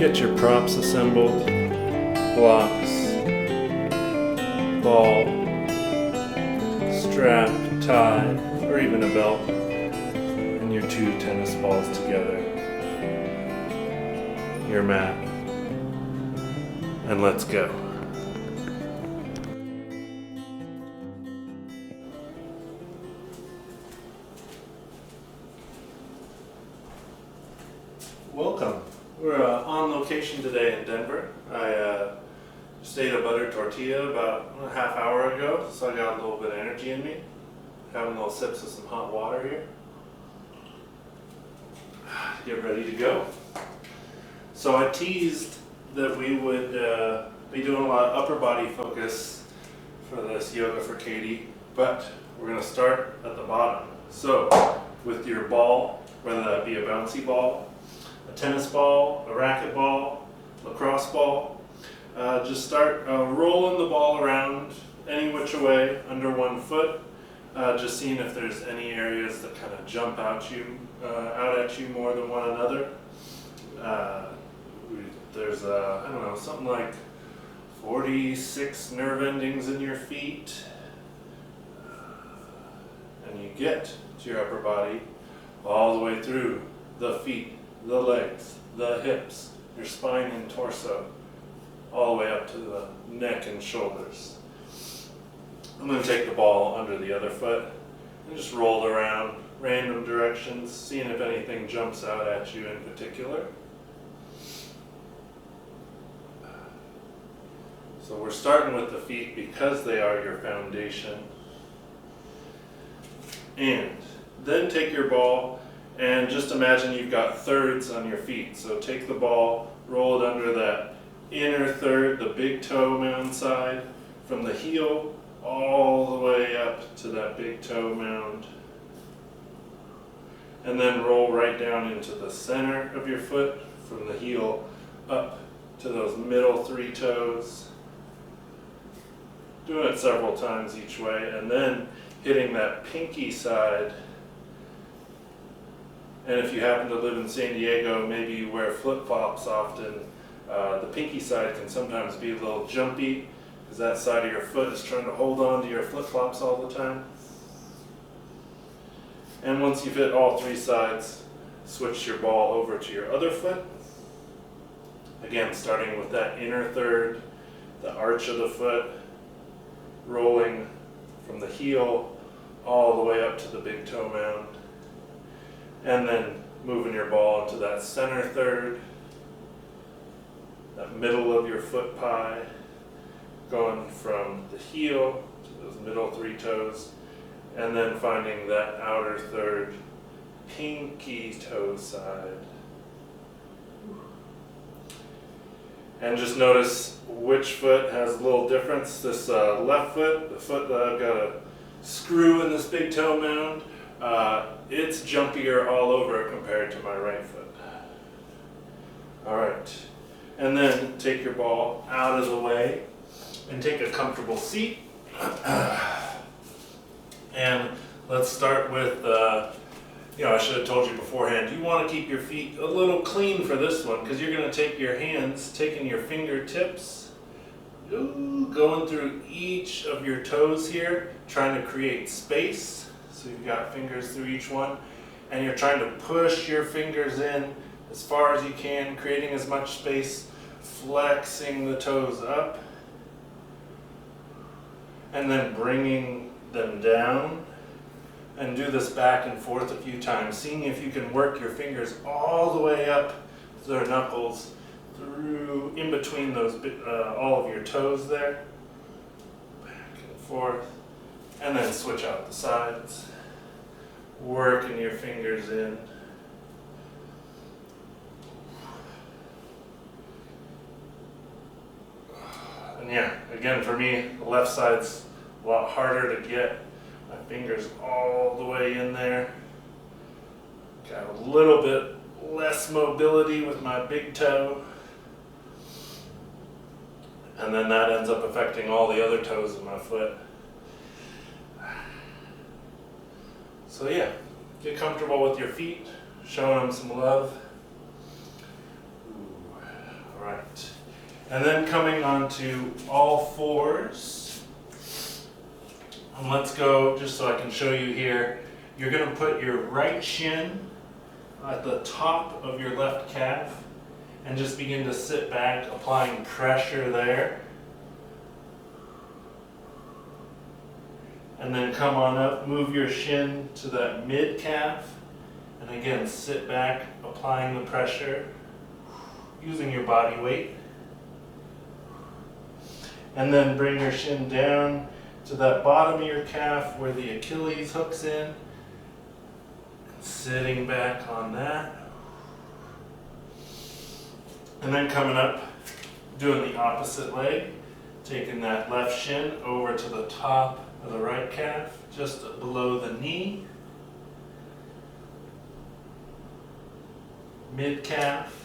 Get your props assembled, blocks, ball, strap, tie, or even a belt, and your 2 tennis balls together, your mat, and let's go. Welcome. We're on location today in Denver. I just ate a buttered tortilla about a half hour ago, so I got a little bit of energy in me. Having little sips of some hot water here. Get ready to go. So I teased that we would be doing a lot of upper body focus for this yoga for Katie, but we're going to start at the bottom. So with your ball, whether that be a bouncy ball, a tennis ball, a racquet ball, lacrosse ball, just start rolling the ball around any which way under one foot, just seeing if there's any areas that kind of jump out at you more than one another. There's I don't know, something like 46 nerve endings in your feet, and you get to your upper body all the way through the feet, the legs, the hips, your spine and torso, all the way up to the neck and shoulders. I'm going to take the ball under the other foot and just roll it around random directions, seeing if anything jumps out at you in particular. So we're starting with the feet because they are your foundation. And then take your ball and just imagine you've got thirds on your feet. So take the ball, roll it under that inner third, the big toe mound side, from the heel all the way up to that big toe mound. And then roll right down into the center of your foot, from the heel up to those middle 3 toes. Doing it several times each way, and then hitting that pinky side. And if you happen to live in San Diego, maybe you wear flip-flops often. The pinky side can sometimes be a little jumpy because that side of your foot is trying to hold on to your flip-flops all the time. And once you've hit all 3 sides, switch your ball over to your other foot. Again, starting with that inner third, the arch of the foot, rolling from the heel all the way up to the big toe mound. And then moving your ball into that center third, that middle of your foot pie, going from the heel to those middle 3 toes, and then finding that outer third, pinky toe side. And just notice which foot has a little difference. This left foot, the foot that I've got a screw in this big toe mound, it's jumpier all over compared to my right foot. Alright, and then take your ball out of the way and take a comfortable seat. And let's start with, I should have told you beforehand, you want to keep your feet a little clean for this one, because you're going to take your hands, taking your fingertips, going through each of your toes here, trying to create space. So you've got fingers through each one, and you're trying to push your fingers in as far as you can, creating as much space, flexing the toes up, and then bringing them down. And do this back and forth a few times, seeing if you can work your fingers all the way up to their knuckles, through in between those all of your toes there, back and forth, and then switch out the sides, working your fingers in. And yeah, again, for me, the left side's a lot harder to get my fingers all the way in there. Got a little bit less mobility with my big toe. And then that ends up affecting all the other toes of my foot. So yeah, get comfortable with your feet, showing them some love. Right. And then coming onto all fours. And let's go, just so I can show you here, you're going to put your right shin at the top of your left calf and just begin to sit back, applying pressure there. And then come on up, move your shin to that mid calf, and again sit back, applying the pressure, using your body weight. And then bring your shin down to that bottom of your calf where the Achilles hooks in. Sitting back on that. And then coming up, doing the opposite leg, taking that left shin over to the top of the right calf, just below the knee. Mid calf.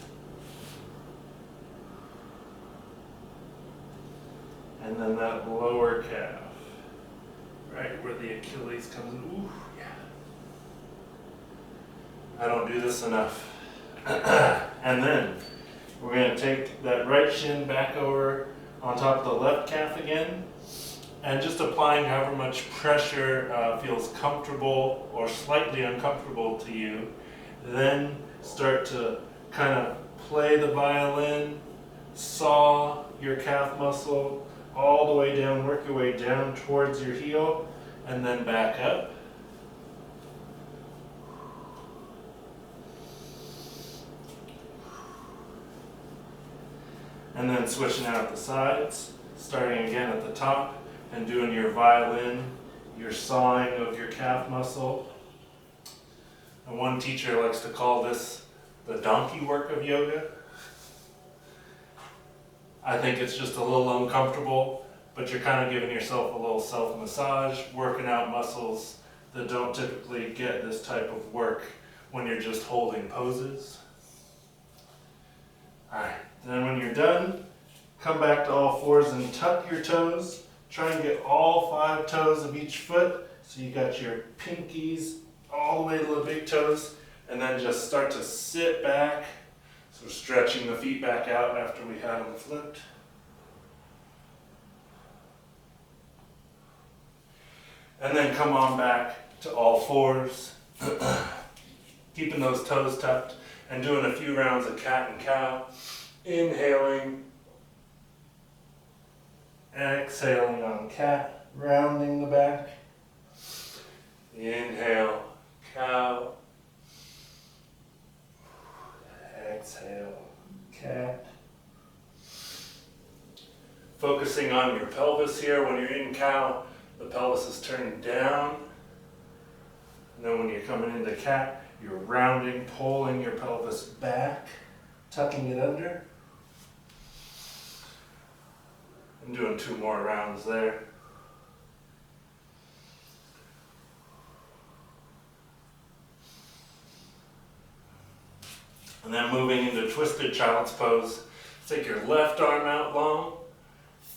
And then that lower calf, right where the Achilles comes in. Ooh, yeah. I don't do this enough. And then we're going to take that right shin back over on top of the left calf again, and just applying however much pressure feels comfortable or slightly uncomfortable to you. Then start to kind of play the violin, saw your calf muscle all the way down, work your way down towards your heel, and then back up. And then switching out the sides, starting again at the top and doing your violin, your sawing of your calf muscle. And one teacher likes to call this the donkey work of yoga. I think it's just a little uncomfortable, but you're kind of giving yourself a little self-massage, working out muscles that don't typically get this type of work when you're just holding poses. Alright, then when you're done, come back to all fours and tuck your toes. Try and get all 5 toes of each foot. So you got your pinkies all the way to the big toes, and then just start to sit back. So stretching the feet back out after we had them flipped. And then come on back to all fours. Keeping those toes tucked and doing a few rounds of cat and cow. Inhaling. Exhaling on cat, rounding the back. Inhale, cow. Exhale, cat. Focusing on your pelvis here. When you're in cow, the pelvis is turning down. And then when you're coming into cat, you're rounding, pulling your pelvis back, tucking it under. I'm doing 2 more rounds there. And then moving into twisted child's pose. Take your left arm out long,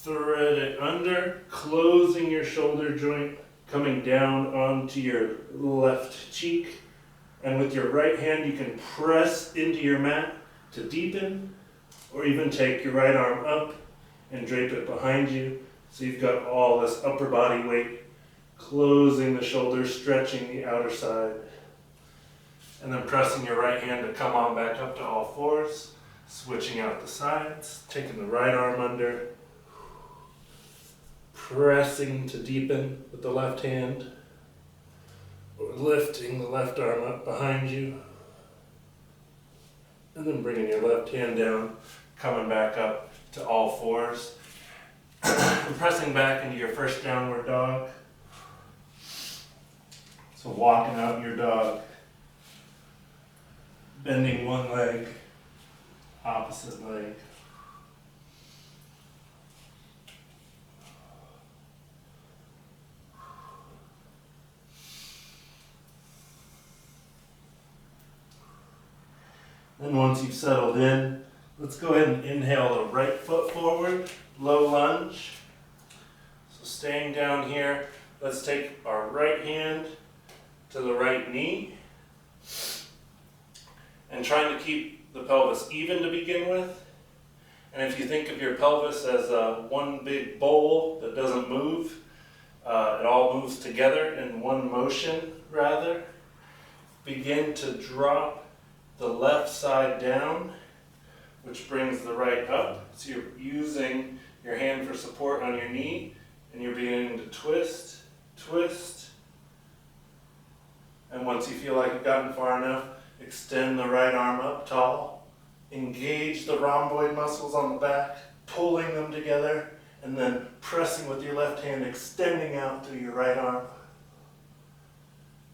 thread it under, closing your shoulder joint, coming down onto your left cheek. And with your right hand, you can press into your mat to deepen, or even take your right arm up and drape it behind you. So you've got all this upper body weight, closing the shoulders, stretching the outer side. And then pressing your right hand to come on back up to all fours, switching out the sides, taking the right arm under, pressing to deepen with the left hand, or lifting the left arm up behind you, and then bringing your left hand down, coming back up to all fours, and pressing back into your first downward dog. So walking out your dog, bending one leg, opposite leg. Then once you've settled in, let's go ahead and inhale the right foot forward, low lunge. So staying down here, let's take our right hand to the right knee and trying to keep the pelvis even to begin with. And if you think of your pelvis as one big bowl that doesn't move, it all moves together in one motion rather. Begin to drop the left side down, which brings the right up. So you're using your hand for support on your knee, and you're beginning to twist, twist. And once you feel like you've gotten far enough, extend the right arm up tall. Engage the rhomboid muscles on the back, pulling them together, and then pressing with your left hand, extending out through your right arm.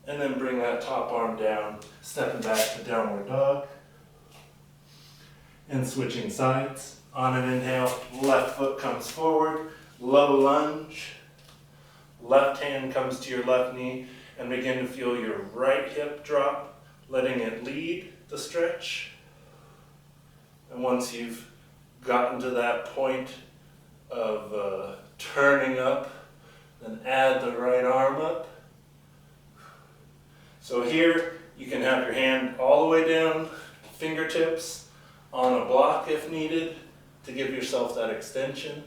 And then bring that top arm down, stepping back to downward dog. And switching sides. On an inhale, left foot comes forward, low lunge. Left hand comes to your left knee, and begin to feel your right hip drop, letting it lead the stretch. And once you've gotten to that point of turning up, then add the right arm up. So here, you can have your hand all the way down, fingertips on a block if needed, to give yourself that extension.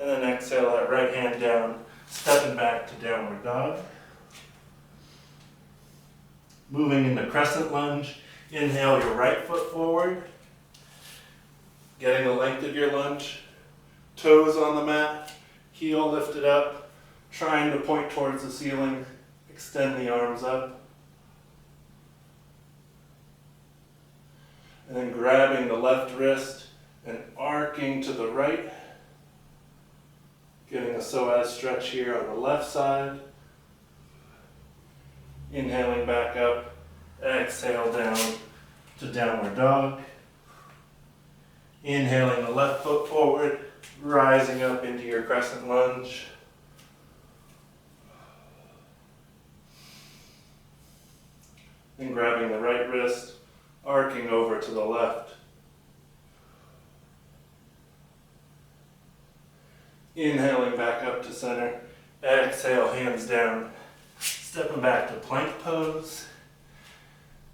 And then exhale that right hand down, stepping back to downward dog. Moving into crescent lunge, inhale your right foot forward, getting the length of your lunge, toes on the mat, heel lifted up, trying to point towards the ceiling, extend the arms up. And then grabbing the left wrist and arcing to the right, getting a psoas stretch here on the left side. Inhaling back up, exhale down to downward dog. Inhaling the left foot forward, rising up into your crescent lunge. And grabbing the right wrist, arcing over to the left. Inhaling back up to center. Exhale, hands down. Stepping back to plank pose.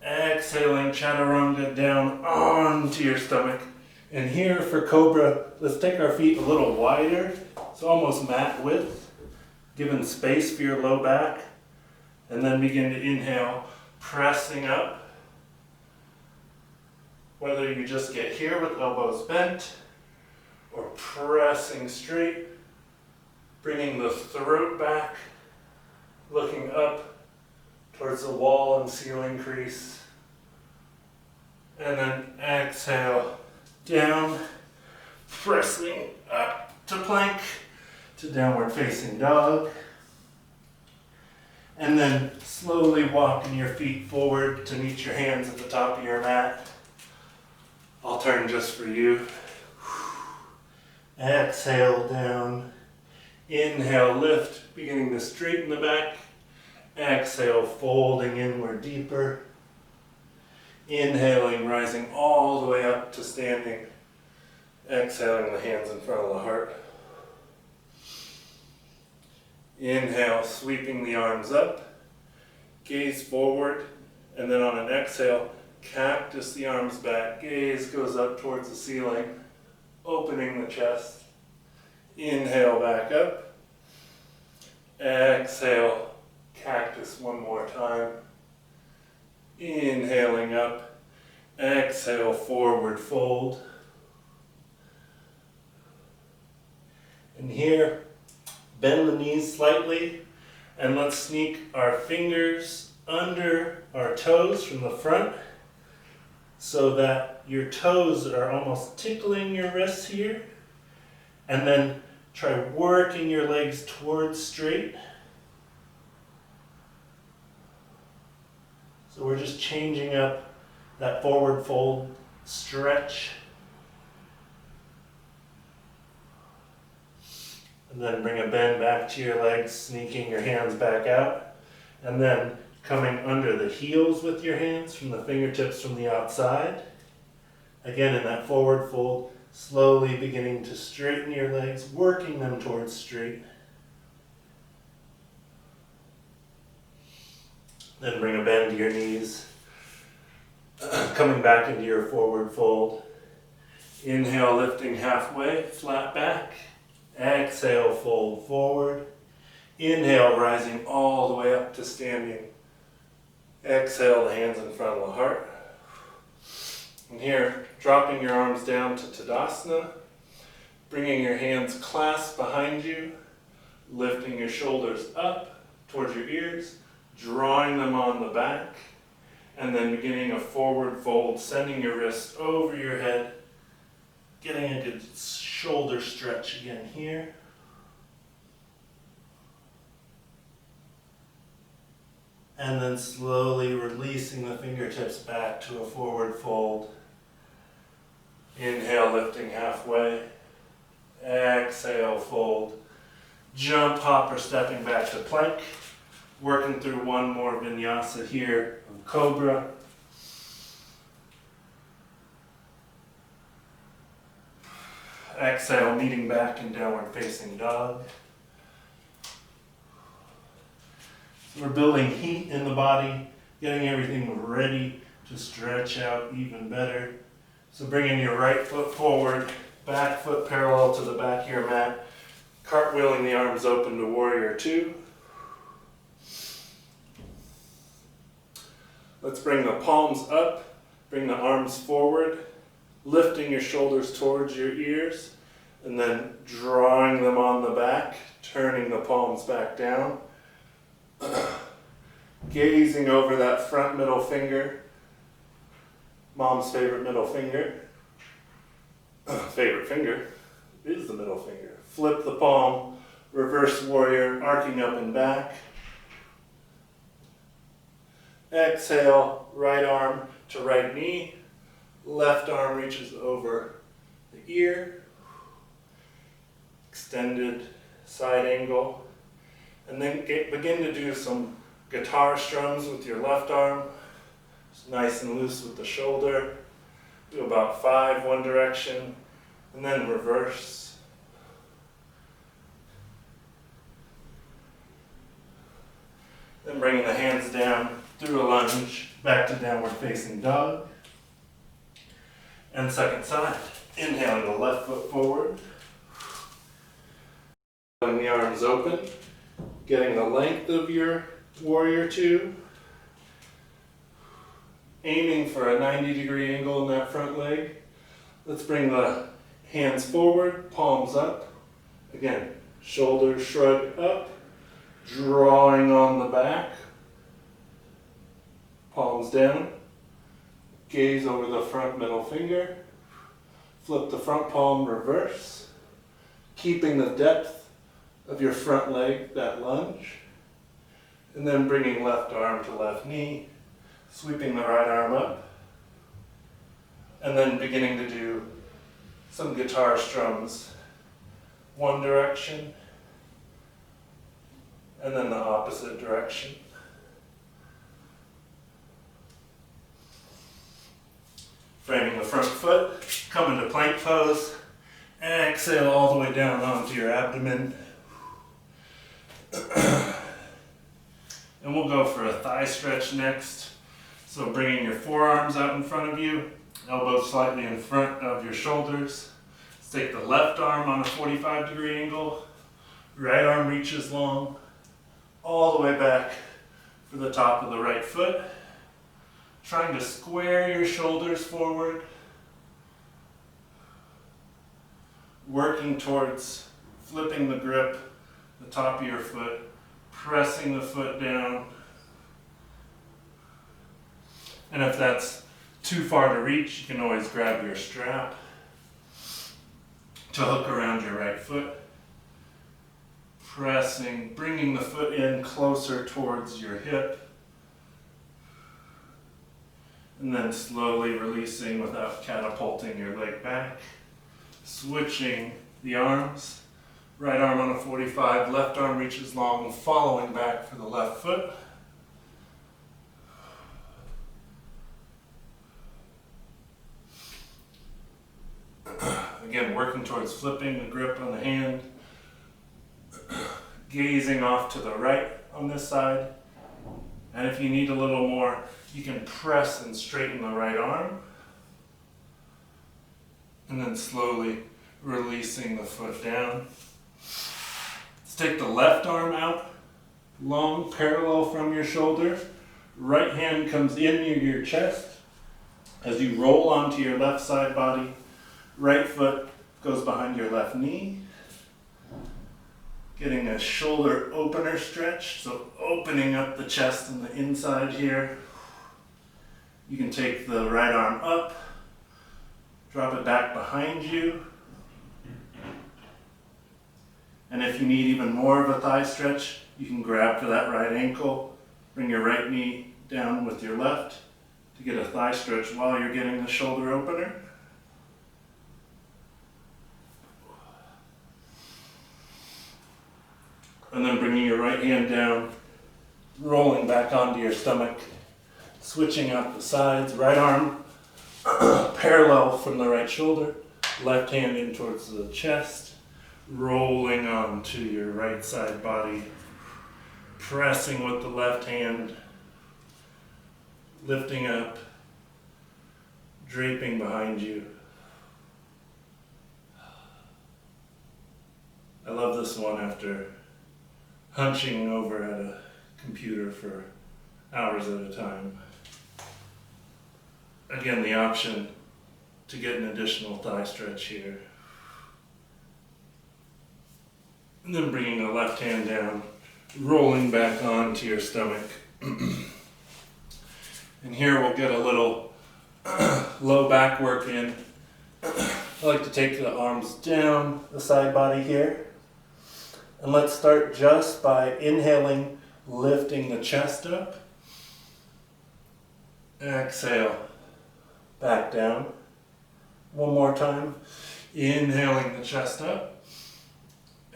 Exhaling, chaturanga down onto your stomach. And here for cobra, let's take our feet a little wider. So almost mat width, giving space for your low back. And then begin to inhale, pressing up. Whether you just get here with elbows bent or pressing straight, bringing the throat back, looking up towards the wall and ceiling crease. And then exhale, down, pressing up to plank, to downward facing dog. And then slowly walking your feet forward to meet your hands at the top of your mat. I'll turn just for you. Exhale down. Inhale, lift, beginning to straighten the back. Exhale, folding inward deeper. Inhaling, rising all the way up to standing. Exhaling the hands in front of the heart. Inhale, sweeping the arms up. Gaze forward, and then on an exhale, cactus the arms back. Gaze goes up towards the ceiling, opening the chest. Inhale back up. Exhale, cactus one more time. Inhaling up. Exhale, forward fold. And here, bend the knees slightly, and let's sneak our fingers under our toes from the front so that your toes are almost tickling your wrists here. And then try working your legs towards straight. So we're just changing up that forward fold stretch. And then bring a bend back to your legs, sneaking your hands back out. And then coming under the heels with your hands from the fingertips from the outside. Again, in that forward fold, slowly beginning to straighten your legs, working them towards straight. Then bring a bend to your knees. Coming back into your forward fold. Inhale, lifting halfway, flat back. Exhale, fold forward. Inhale, rising all the way up to standing. Exhale, the hands in front of the heart. And here, dropping your arms down to Tadasana, bringing your hands clasped behind you, lifting your shoulders up towards your ears, drawing them on the back, and then beginning a forward fold, sending your wrists over your head, getting a good shoulder stretch again here. And then slowly releasing the fingertips back to a forward fold. Inhale, lifting halfway. Exhale, fold. Jump, hop, or stepping back to plank. Working through one more vinyasa here of cobra. Exhale, meeting back in downward facing dog. So we're building heat in the body, getting everything ready to stretch out even better. So bringing your right foot forward, back foot parallel to the back of your mat, cartwheeling the arms open to warrior two. Let's bring the palms up, bring the arms forward, lifting your shoulders towards your ears, and then drawing them on the back, turning the palms back down. Gazing over that front middle finger, mom's favorite middle finger. Favorite finger is the middle finger. Flip the palm, reverse warrior, arcing up and back. Exhale, right arm to right knee. Left arm reaches over the ear. Extended side angle. And then begin to do some guitar strums with your left arm. Just nice and loose with the shoulder. Do about 5 one direction. And then reverse. Then bringing the hands down through a lunge, back to downward facing dog. And second side. Inhaling the left foot forward. Pulling the arms open. Getting the length of your warrior two. Aiming for a 90-degree angle in that front leg. Let's bring the hands forward, palms up. Again, shoulders shrug up. Drawing on the back. Palms down. Gaze over the front middle finger. Flip the front palm reverse. Keeping the depth of your front leg, that lunge. And then bringing left arm to left knee. Sweeping the right arm up. And then beginning to do some guitar strums. One direction. And then the opposite direction. Framing the front foot, come into plank pose, exhale all the way down onto your abdomen. And we'll go for a thigh stretch next. So bringing your forearms out in front of you, elbows slightly in front of your shoulders. Let's take the left arm on a 45-degree angle, right arm reaches long, all the way back for the top of the right foot. Trying to square your shoulders forward. Working towards flipping the grip, the top of your foot, pressing the foot down. And if that's too far to reach, you can always grab your strap to hook around your right foot. Pressing, bringing the foot in closer towards your hip. And then slowly releasing without catapulting your leg back. Switching the arms. Right arm on a 45, left arm reaches long, following back for the left foot. Again, working towards flipping the grip on the hand. Gazing off to the right on this side. And if you need a little more, you can press and straighten the right arm. And then slowly releasing the foot down. Let's take the left arm out, long, parallel from your shoulder. Right hand comes in near your chest. As you roll onto your left side body, right foot goes behind your left knee. Getting a shoulder opener stretch, so opening up the chest and the inside here. You can take the right arm up, drop it back behind you. And if you need even more of a thigh stretch, you can grab for that right ankle, bring your right knee down with your left to get a thigh stretch while you're getting the shoulder opener. And then bringing your right hand down, rolling back onto your stomach, switching out the sides, right arm parallel from the right shoulder, left hand in towards the chest, rolling onto your right side body, pressing with the left hand, lifting up, draping behind you. I love this one after hunching over at a computer for hours at a time. Again, the option to get an additional thigh stretch here. And then bringing the left hand down, rolling back onto your stomach. And here we'll get a little low back work in. I like to take the arms down the side body here. And let's start just by inhaling, lifting the chest up. Exhale, back down. One more time. Inhaling the chest up.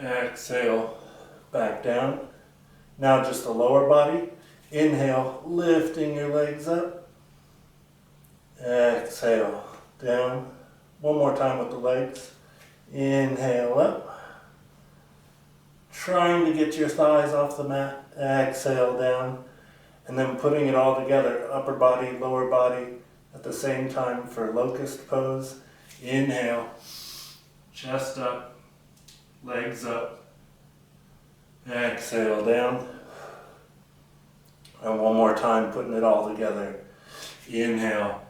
Exhale, back down. Now just the lower body. Inhale, lifting your legs up. Exhale, down. One more time with the legs. Inhale up. Trying to get your thighs off the mat. Exhale down. And then putting it all together, upper body, lower body, at the same time for locust pose. Inhale, chest up, legs up. Exhale down. And one more time, putting it all together. Inhale,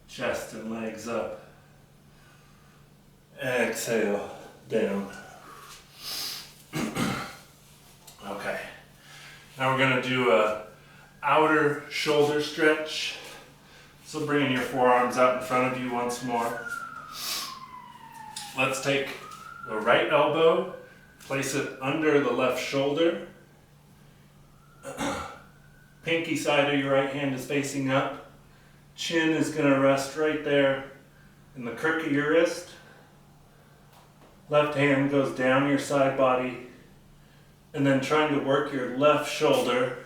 chest and legs up. Exhale, down. Okay. Now we're going to do a outer shoulder stretch. So bringing your forearms out in front of you once more. Let's take the right elbow, place it under the left shoulder. Pinky side of your right hand is facing up. Chin is going to rest right there in the crook of your wrist. Left hand goes down your side body. And then trying to work your left shoulder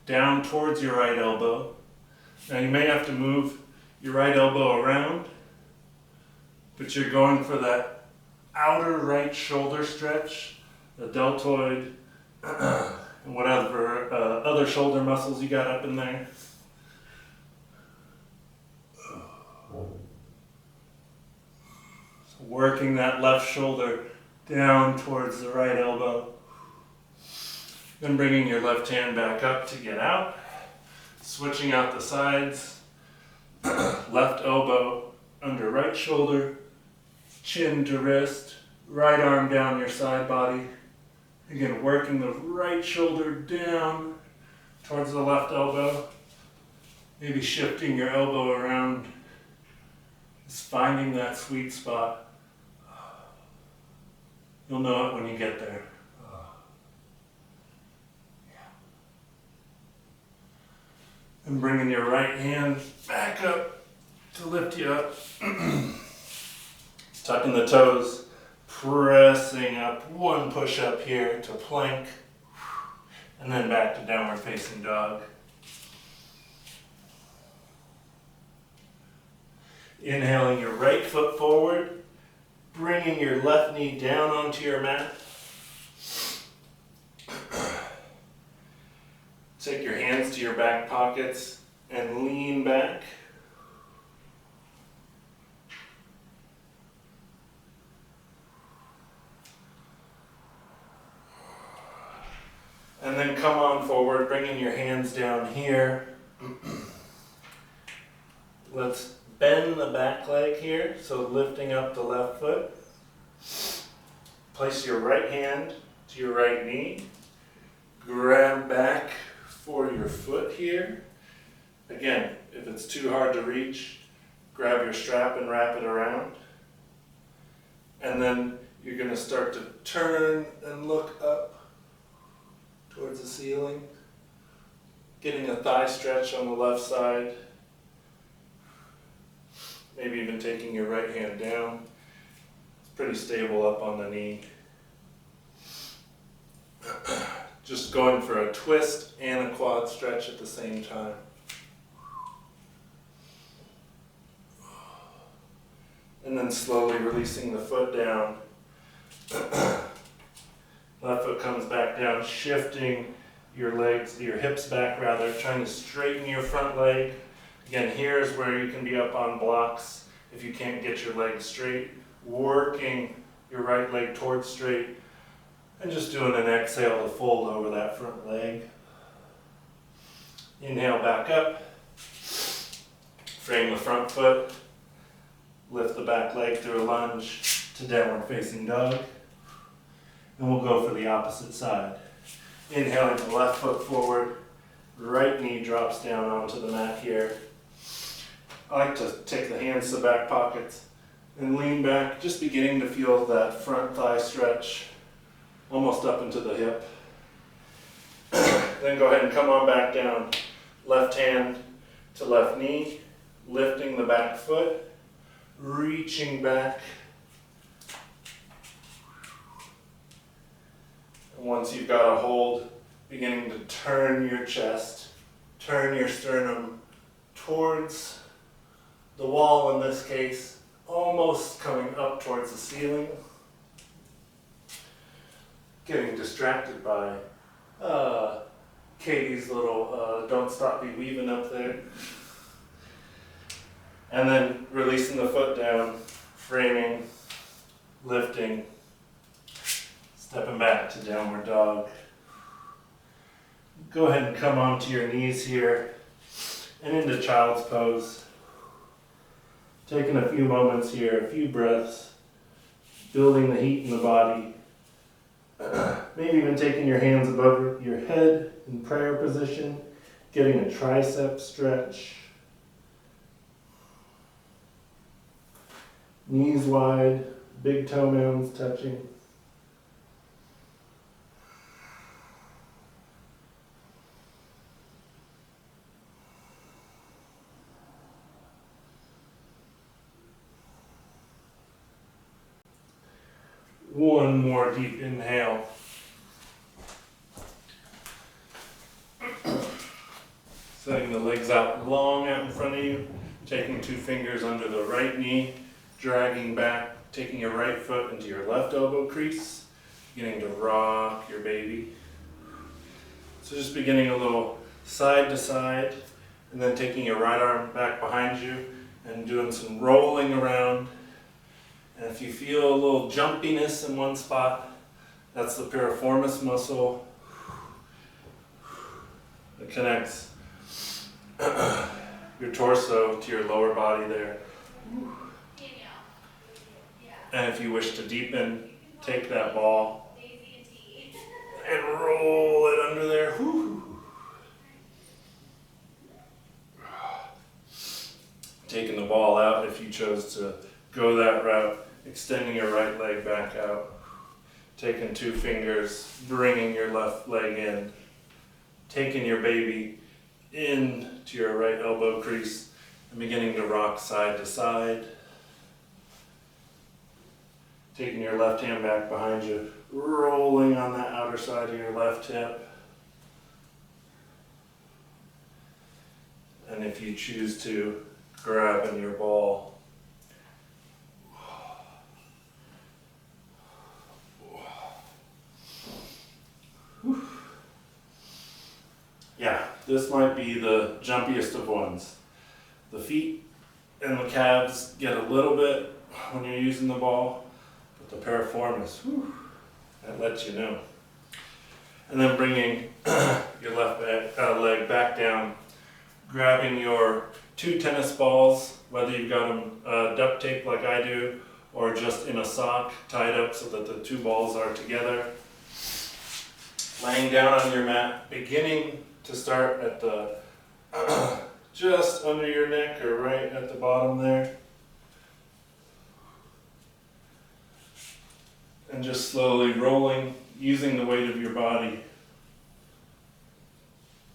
down towards your right elbow. Now you may have to move your right elbow around, but you're going for that outer right shoulder stretch, the deltoid, and whatever other shoulder muscles you got up in there. So working that left shoulder down towards the right elbow. Then bringing your left hand back up to get out. Switching out the sides. Left elbow under right shoulder. Chin to wrist. Right arm down your side body. Again, working the right shoulder down towards the left elbow. Maybe shifting your elbow around. Just finding that sweet spot. You'll know it when you get there. And bringing your right hand back up to lift you up. Tucking the toes, pressing up, one push up here to plank, and then back to downward facing dog. Inhaling your right foot forward, bringing your left knee down onto your mat. Take your hands to your back pockets and lean back. And then come on forward, bringing your hands down here. Let's bend the back leg here, so lifting up the left foot. Place your right hand to your right knee. Grab back for your foot here. Again, if it's too hard to reach, grab your strap and wrap it around. And then you're going to start to turn and look up towards the ceiling, getting a thigh stretch on the left side, maybe even taking your right hand down. It's pretty stable up on the knee. Just going for a twist and a quad stretch at the same time. And then slowly releasing the foot down. Left foot comes back down, shifting your legs, your hips back rather, trying to straighten your front leg. Again, here's where you can be up on blocks if you can't get your legs straight. Working your right leg towards straight and just doing an exhale to fold over that front leg. Inhale back up, frame the front foot, lift the back leg through a lunge to downward facing dog. And we'll go for the opposite side. Inhaling the left foot forward, right knee drops down onto the mat here. I like to take the hands to the back pockets and lean back, just beginning to feel that front thigh stretch almost up into the hip. Then go ahead and come on back down. Left hand to left knee, lifting the back foot, reaching back. And once you've got a hold, beginning to turn your chest, turn your sternum towards the wall in this case, almost coming up towards the ceiling. Getting distracted by Katie's little don't stop me weaving up there. And then releasing the foot down, framing, lifting, stepping back to downward dog. Go ahead and come onto your knees here and into child's pose. Taking a few moments here, a few breaths, building the heat in the body. Maybe even taking your hands above your head in prayer position, getting a tricep stretch. Knees wide, big toe mounds touching. One more deep inhale. Setting the legs out long out in front of you, taking 2 fingers under the right knee, dragging back, taking your right foot into your left elbow crease, beginning to rock your baby. So just beginning a little side to side, and then taking your right arm back behind you and doing some rolling around. And if you feel a little jumpiness in one spot, that's the piriformis muscle that connects your torso to your lower body there. And if you wish to deepen, take that ball and roll it under there. Taking the ball out if you chose to go that route. Extending your right leg back out. Taking 2 fingers, bringing your left leg in. Taking your baby in to your right elbow crease and beginning to rock side to side. Taking your left hand back behind you, rolling on the outer side of your left hip. And if you choose to, grabbing your ball. Yeah, this might be the jumpiest of ones. The feet and the calves get a little bit when you're using the ball, but the piriformis, whew, that lets you know. And then bringing your leg back down, grabbing your 2 tennis balls, whether you've got them duct taped like I do, or just in a sock tied up so that the 2 balls are together. Laying down on your mat, beginning to start at the just under your neck or right at the bottom there. And just slowly rolling, using the weight of your body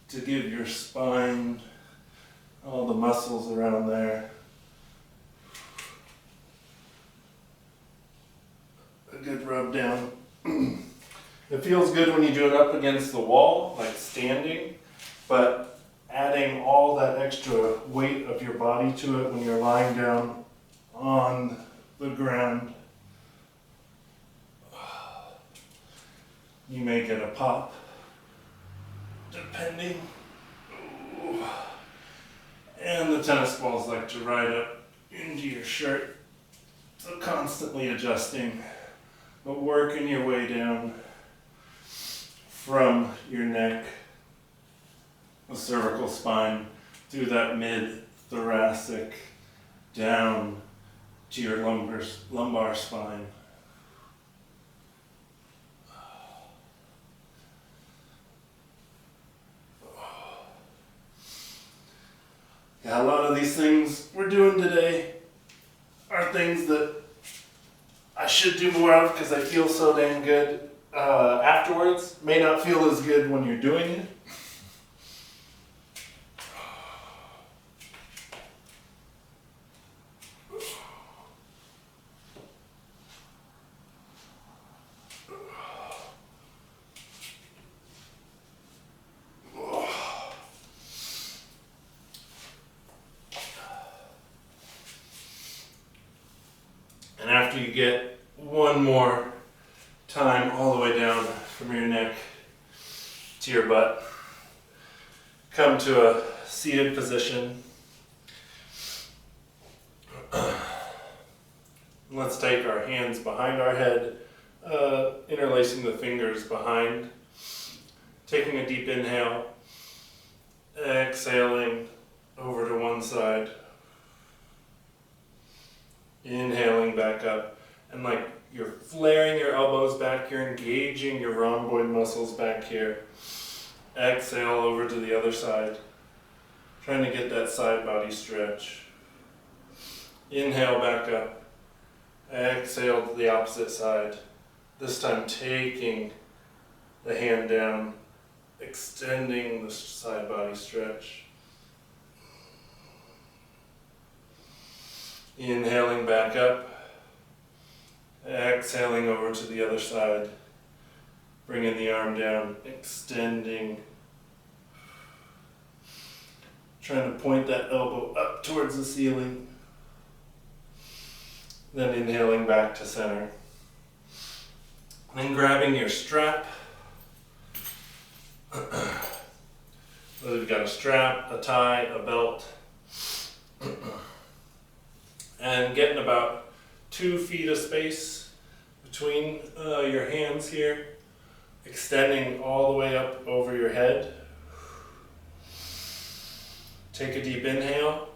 to give your spine, all the muscles around there, a good rub down. It feels good when you do it up against the wall, like standing, but adding all that extra weight of your body to it when you're lying down on the ground, you may get a pop, depending. Ooh. And the tennis balls like to ride up into your shirt, so constantly adjusting, but working your way down from your neck, the cervical spine, through that mid-thoracic, down to your lumbar spine. Yeah, a lot of these things we're doing today are things that I should do more of because I feel so dang good afterwards. May not feel as good when you're doing it. And after you get one more time all the way down from your neck to your butt, come to a seated position. Let's take our hands behind our head, interlacing the fingers behind, taking a deep inhale, exhaling over to one side. Inhaling back up, and like you're flaring your elbows back, you're engaging your rhomboid muscles back here. Exhale over to the other side, trying to get that side body stretch. Inhale back up, exhale to the opposite side, this time taking the hand down, extending the side body stretch. Inhaling back up, exhaling over to the other side, bringing the arm down, extending, trying to point that elbow up towards the ceiling, then inhaling back to center. Then grabbing your strap, whether you've got a strap, a tie, a belt, and getting about 2 feet of space between your hands here, extending all the way up over your head. Take a deep inhale,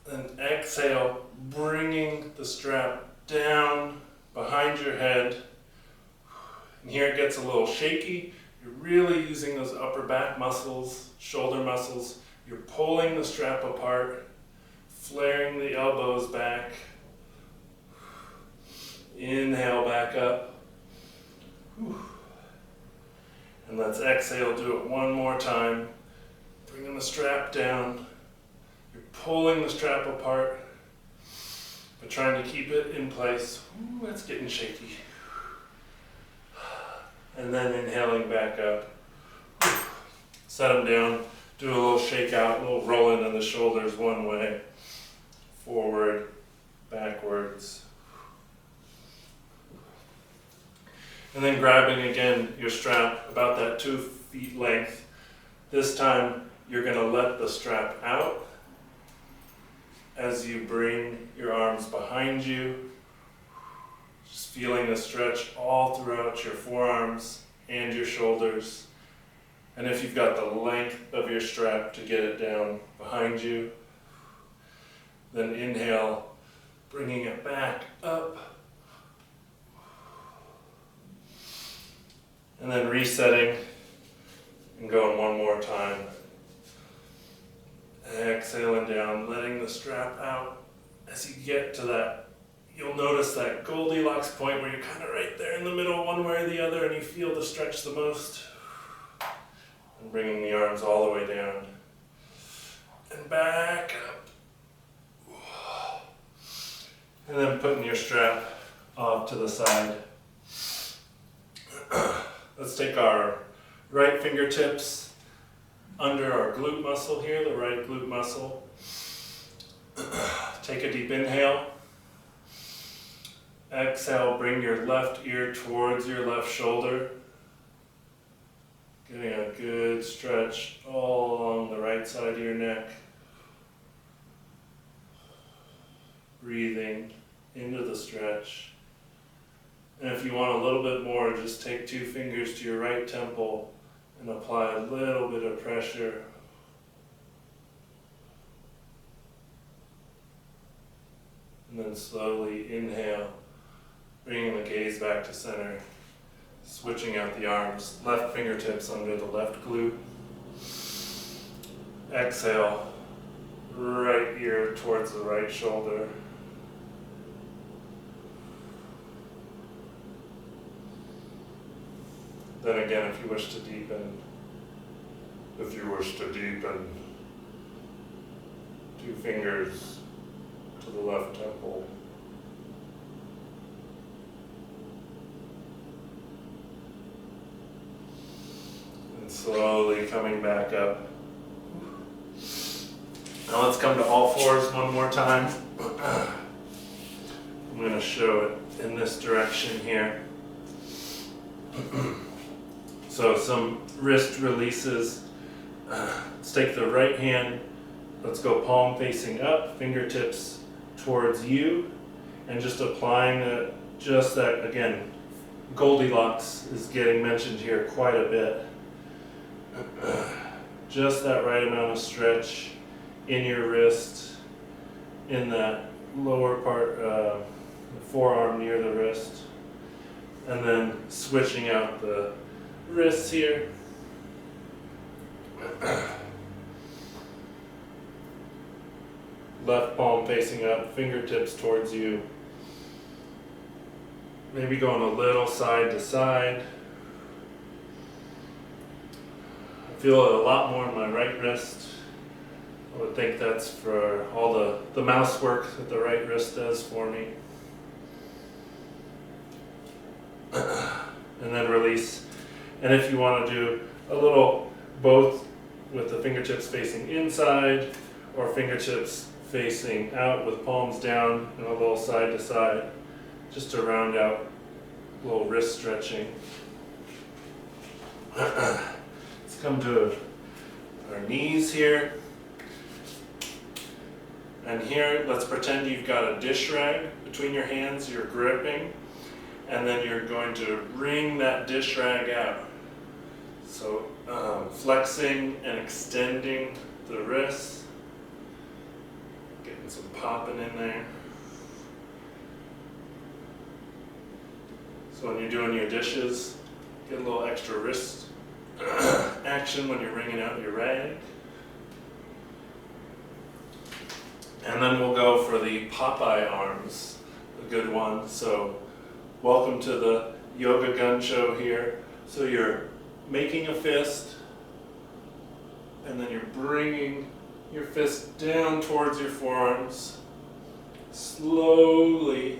and exhale, bringing the strap down behind your head. And here it gets a little shaky. You're really using those upper back muscles, shoulder muscles. You're pulling the strap apart, flaring the elbows back. Inhale back up. And let's exhale, do it one more time. Bringing the strap down. You're pulling the strap apart, but trying to keep it in place. Ooh, it's getting shaky. And then inhaling back up. Set them down. Do a little shake out, a little rolling of the shoulders one way. Forward, backwards. And then grabbing again your strap about that 2 feet length. This time You're going to let the strap out as you bring your arms behind you, just feeling the stretch all throughout your forearms and your shoulders. And if you've got the length of your strap to get it down behind you, then inhale, bringing it back up. And then resetting and going one more time. Exhaling down, letting the strap out. As you get to that, you'll notice that Goldilocks point where you're kind of right there in the middle, one way or the other, and you feel the stretch the most. And bringing the arms all the way down. And back up. And then putting your strap off to the side. Let's take our right fingertips under our glute muscle here, the right glute muscle. Take a deep inhale. Exhale, bring your left ear towards your left shoulder. Getting a good stretch all along the right side of your neck. Breathing into the stretch. And if you want a little bit more, just take 2 fingers to your right temple and apply a little bit of pressure. And then slowly inhale, bringing the gaze back to center, switching out the arms, left fingertips under the left glute. Exhale, right ear towards the right shoulder. Then again, if you wish to deepen, 2 fingers to the left temple. And slowly coming back up. Now let's come to all fours one more time. I'm going to show it in this direction here. So some wrist releases. Let's take the right hand. Let's go palm facing up, fingertips towards you, and just applying that again. Goldilocks is getting mentioned here quite a bit. Just that right amount of stretch in your wrist, in that lower part, the forearm near the wrist, and then switching out the wrists here. Left palm facing up, fingertips towards you. Maybe going a little side to side. I feel it a lot more in my right wrist. I would think that's for all the mouse work that the right wrist does for me. And then release. And if you want to do a little both with the fingertips facing inside or fingertips facing out with palms down and a little side to side, just to round out a little wrist stretching. Let's come to our knees here. And here, let's pretend you've got a dish rag between your hands, you're gripping, and then you're going to wring that dish rag out. So flexing and extending the wrists, getting some popping in there. So when you're doing your dishes, get a little extra wrist action when you're wringing out your rag. And then we'll go for the Popeye arms, a good one. So welcome to the yoga gun show here. So you're making a fist, and then you're bringing your fist down towards your forearms, slowly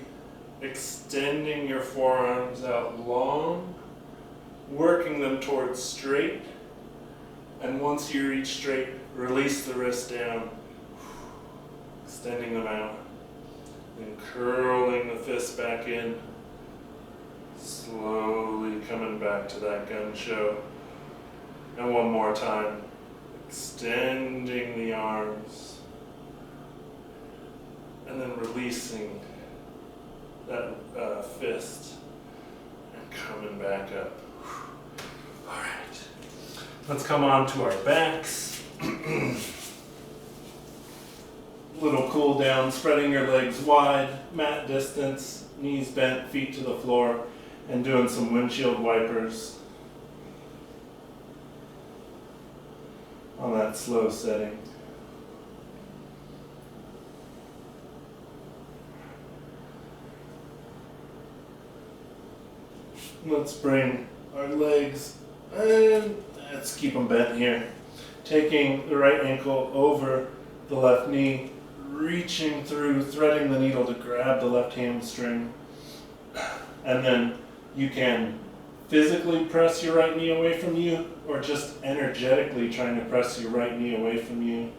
extending your forearms out long, working them towards straight, and once you reach straight, release the wrist down, extending them out, and curling the fist back in, slowly coming back to that gun show. And one more time, Extending the arms. And then releasing that fist and coming back up. All right. Let's come on to our backs. Little cool down, spreading your legs wide, mat distance, knees bent, feet to the floor, and doing some windshield wipers on that slow setting. Let's bring our legs, and let's keep them bent here. Taking the right ankle over the left knee, reaching through, threading the needle to grab the left hamstring. And then you can physically press your right knee away from you, or just energetically trying to press your right knee away from you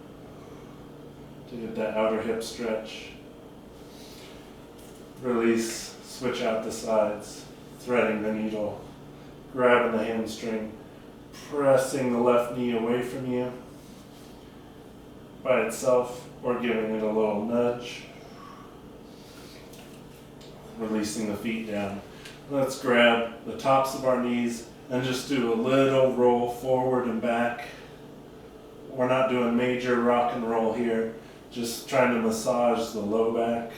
to get that outer hip stretch. Release, switch out the sides, threading the needle, grabbing the hamstring, pressing the left knee away from you by itself, or giving it a little nudge. Releasing the feet down. Let's grab the tops of our knees and just do a little roll forward and back. We're not doing major rock and roll here, just trying to massage the low back.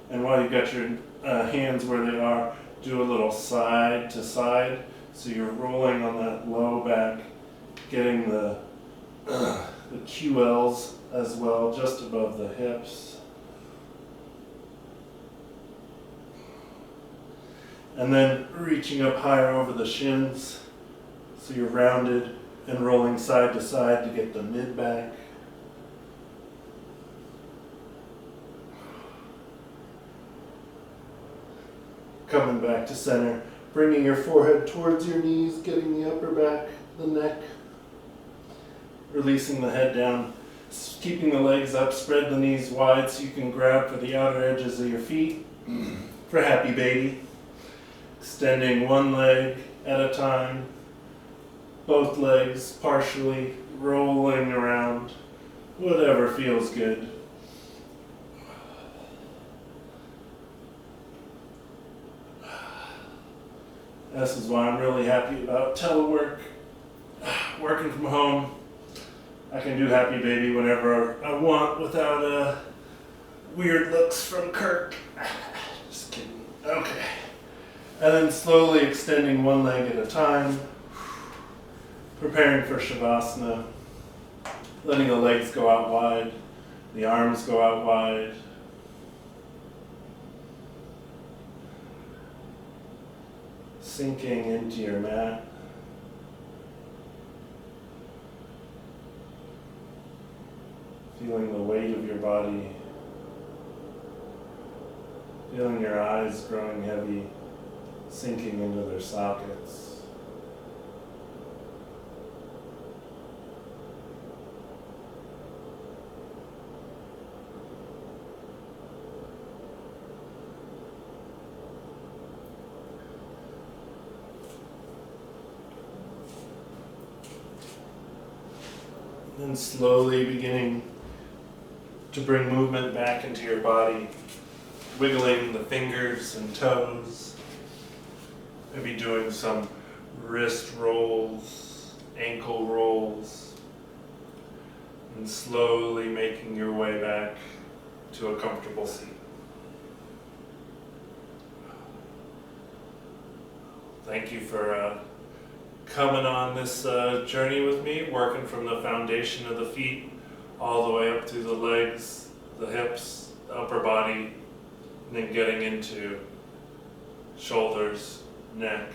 And while you've got your hands where they are, do a little side to side. So you're rolling on that low back, getting the QLs as well, just above the hips. And then reaching up higher over the shins, so you're rounded and rolling side to side to get the mid back. Coming back to center, bringing your forehead towards your knees, getting the upper back, the neck. Releasing the head down, keeping the legs up, spread the knees wide so you can grab for the outer edges of your feet for happy baby. Extending one leg at a time, both legs partially rolling around, whatever feels good. This is why I'm really happy about telework, working from home. I can do happy baby whenever I want without weird looks from Kirk. Just kidding. Okay. And then slowly extending one leg at a time, preparing for Shavasana, letting the legs go out wide, the arms go out wide. Sinking into your mat. Feeling the weight of your body. Feeling your eyes growing heavy, sinking into their sockets. Then slowly beginning to bring movement back into your body, wiggling the fingers and toes, maybe doing some wrist rolls, ankle rolls, and slowly making your way back to a comfortable seat. Thank you for coming on this journey with me, working from the foundation of the feet all the way up through the legs, the hips, the upper body, and then getting into shoulders, neck,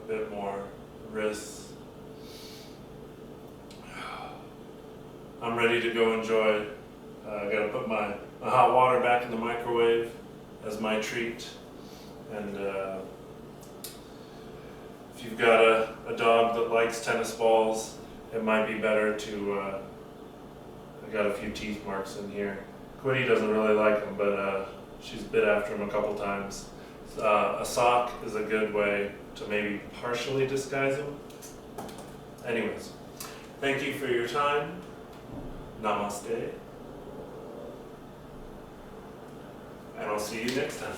a bit more, wrists. I'm ready to go enjoy. I gotta put my hot water back in the microwave as my treat. And if you've got a dog that likes tennis balls, it might be better to, I got a few teeth marks in here. Quiddy doesn't really like them, but she's bit after him a couple times. A sock is a good way to maybe partially disguise them. Anyways, Thank you for your time. Namaste. And I'll see you next time.